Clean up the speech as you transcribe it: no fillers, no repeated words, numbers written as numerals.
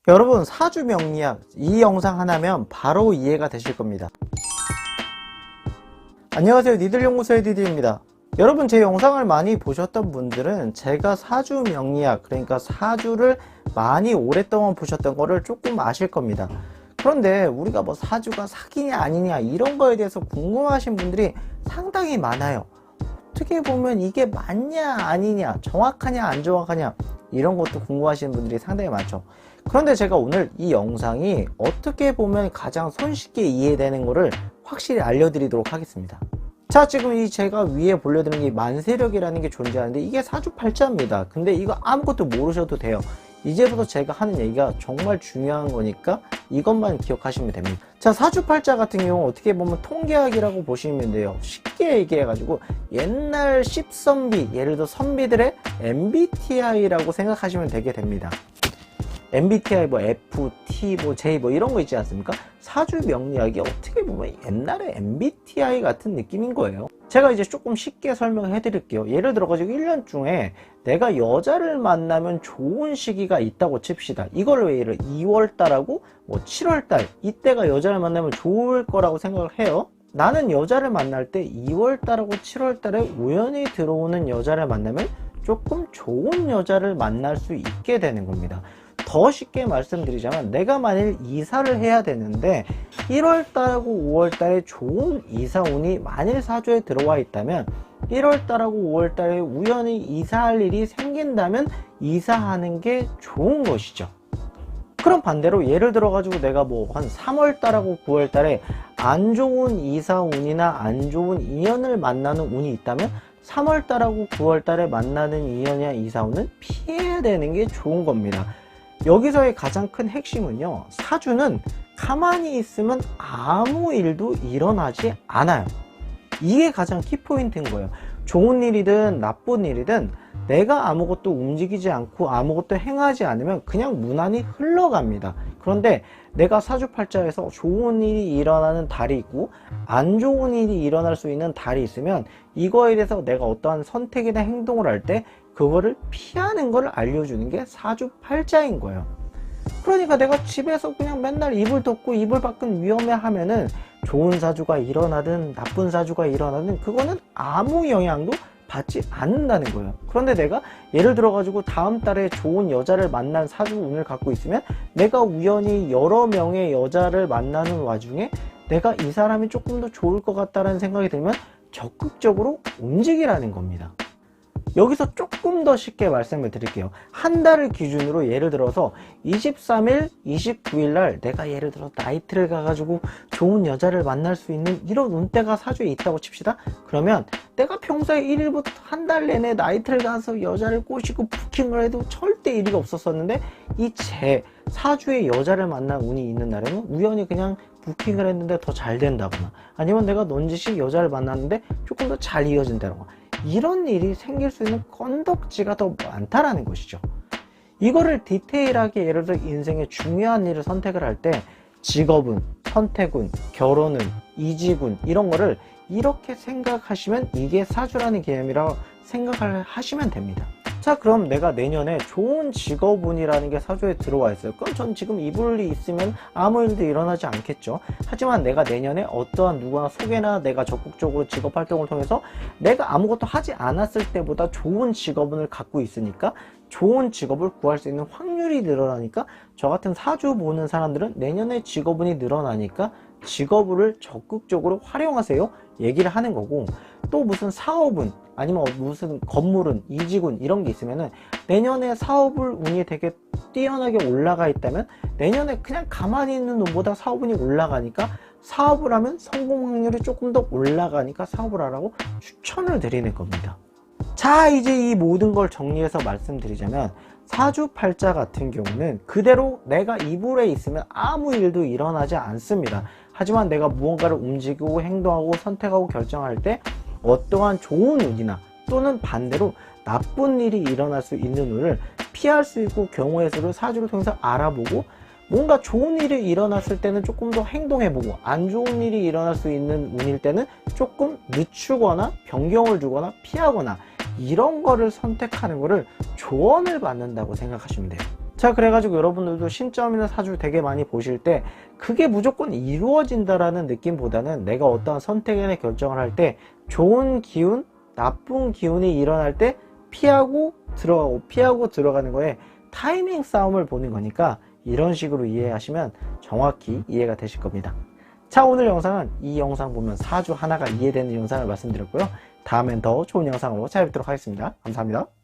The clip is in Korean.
여러분, 사주 명리학 이 영상 하나면 바로 이해가 되실 겁니다. 안녕하세요, 니들연구소의 디디입니다. 여러분, 제 영상을 많이 보셨던 분들은 제가 사주 명리학, 그러니까 사주를 많이 오랫동안 보셨던 거를 조금 아실 겁니다. 그런데 우리가 뭐 사주가 사기냐 아니냐 이런 거에 대해서 궁금하신 분들이 상당히 많아요. 어떻게 보면 이게 맞냐 아니냐, 정확하냐 안 정확하냐, 이런 것도 궁금하시는 분들이 상당히 많죠. 그런데 제가 오늘 이 영상이 어떻게 보면 가장 손쉽게 이해되는 거를 확실히 알려드리도록 하겠습니다. 자, 지금 이 제가 위에 보여드리는 이 만세력이라는 게 존재하는데 이게 사주팔자입니다. 근데 이거 아무것도 모르셔도 돼요. 이제부터 제가 하는 얘기가 정말 중요한 거니까 이것만 기억하시면 됩니다. 자, 사주팔자 같은 경우 어떻게 보면 통계학이라고 보시면 돼요. 쉽게 얘기해가지고 옛날 10선비, 예를 들어 선비들의 MBTI라고 생각하시면 되게 됩니다. MBTI 뭐 F, T, 뭐 J 뭐 이런 거 있지 않습니까? 사주 명리학이 어떻게 보면 옛날에 MBTI 같은 느낌인 거예요. 제가 이제 조금 쉽게 설명해 드릴게요. 예를 들어 가지고 1년 중에 내가 여자를 만나면 좋은 시기가 있다고 칩시다. 이걸 왜 예를 2월달하고 뭐 7월달 이때가 여자를 만나면 좋을 거라고 생각을 해요. 나는 여자를 만날 때 2월달하고 7월달에 우연히 들어오는 여자를 만나면 조금 좋은 여자를 만날 수 있게 되는 겁니다. 더 쉽게 말씀드리자면 내가 만일 이사를 해야 되는데 1월달하고 5월달에 좋은 이사운이 만일 사주에 들어와 있다면 1월달하고 5월달에 우연히 이사할 일이 생긴다면 이사하는 게 좋은 것이죠. 그럼 반대로 예를 들어 가지고 내가 뭐 한 3월달하고 9월달에 안 좋은 이사운이나 안 좋은 인연을 만나는 운이 있다면 3월달하고 9월달에 만나는 인연이나 이사운은 피해야 되는 게 좋은 겁니다. 여기서의 가장 큰 핵심은요, 사주는 가만히 있으면 아무 일도 일어나지 않아요. 이게 가장 키포인트인 거예요. 좋은 일이든 나쁜 일이든 내가 아무것도 움직이지 않고 아무것도 행하지 않으면 그냥 무난히 흘러갑니다. 그런데 내가 사주팔자에서 좋은 일이 일어나는 달이 있고 안 좋은 일이 일어날 수 있는 달이 있으면 이거에 대해서 내가 어떠한 선택이나 행동을 할 때 그거를 피하는 걸 알려주는 게 사주팔자인 거예요. 그러니까 내가 집에서 그냥 맨날 이불 덮고 이불 밖은 위험해 하면은 좋은 사주가 일어나든 나쁜 사주가 일어나든 그거는 아무 영향도 받지 않는다는 거예요. 그런데 내가 예를 들어 가지고 다음 달에 좋은 여자를 만난 사주 운을 갖고 있으면 내가 우연히 여러 명의 여자를 만나는 와중에 내가 이 사람이 조금 더 좋을 것 같다는 생각이 들면 적극적으로 움직이라는 겁니다. 여기서 조금 더 쉽게 말씀을 드릴게요. 한 달을 기준으로 예를 들어서 23일, 29일 날 내가 예를 들어 나이트를 가가지고 좋은 여자를 만날 수 있는 이런 운때가 사주에 있다고 칩시다. 그러면 내가 평소에 1일부터 한 달 내내 나이트를 가서 여자를 꼬시고 부킹을 해도 절대 일이 없었었는데 이 제 사주에 여자를 만난 운이 있는 날에는 우연히 그냥 부킹을 했는데 더 잘 된다거나 아니면 내가 넌지시 여자를 만났는데 조금 더 잘 이어진다거나 이런 일이 생길 수 있는 건덕지가 더 많다라는 것이죠. 이거를 디테일하게 예를 들어 인생의 중요한 일을 선택을 할 때 직업운, 선택운, 결혼운, 이직운 이런 거를 이렇게 생각하시면 이게 사주라는 개념이라고 생각을 하시면 됩니다. 자, 그럼 내가 내년에 좋은 직업운이라는 게 사주에 들어와 있어요. 그럼 전 지금 이불이 있으면 아무 일도 일어나지 않겠죠. 하지만 내가 내년에 어떠한 누구나 소개나 내가 적극적으로 직업 활동을 통해서 내가 아무것도 하지 않았을 때보다 좋은 직업운을 갖고 있으니까 좋은 직업을 구할 수 있는 확률이 늘어나니까 저 같은 사주 보는 사람들은 내년에 직업운이 늘어나니까 직업운을 적극적으로 활용하세요 얘기를 하는 거고, 또 무슨 사업운 아니면 무슨 건물운, 이직운 이런 게 있으면은 내년에 사업을 운이 되게 뛰어나게 올라가 있다면 내년에 그냥 가만히 있는 운보다 사업운이 올라가니까 사업을 하면 성공 확률이 조금 더 올라가니까 사업을 하라고 추천을 드리는 겁니다. 자, 이제 이 모든 걸 정리해서 말씀드리자면 사주팔자 같은 경우는 그대로 내가 이불에 있으면 아무 일도 일어나지 않습니다. 하지만 내가 무언가를 움직이고 행동하고 선택하고 결정할 때 어떠한 좋은 운이나 또는 반대로 나쁜 일이 일어날 수 있는 운을 피할 수 있고 경우의 수를 사주를 통해서 알아보고 뭔가 좋은 일이 일어났을 때는 조금 더 행동해보고 안 좋은 일이 일어날 수 있는 운일 때는 조금 늦추거나 변경을 주거나 피하거나 이런 거를 선택하는 거를 조언을 받는다고 생각하시면 돼요. 자, 그래가지고 여러분들도 신점이나 사주 되게 많이 보실 때 그게 무조건 이루어진다라는 느낌보다는 내가 어떠한 선택이나 결정을 할 때 좋은 기운, 나쁜 기운이 일어날 때 피하고 들어가는 거에 타이밍 싸움을 보는 거니까 이런 식으로 이해하시면 정확히 이해가 되실 겁니다. 자, 오늘 영상은 이 영상 보면 사주 하나가 이해되는 영상을 말씀드렸고요. 다음엔 더 좋은 영상으로 찾아뵙도록 하겠습니다. 감사합니다.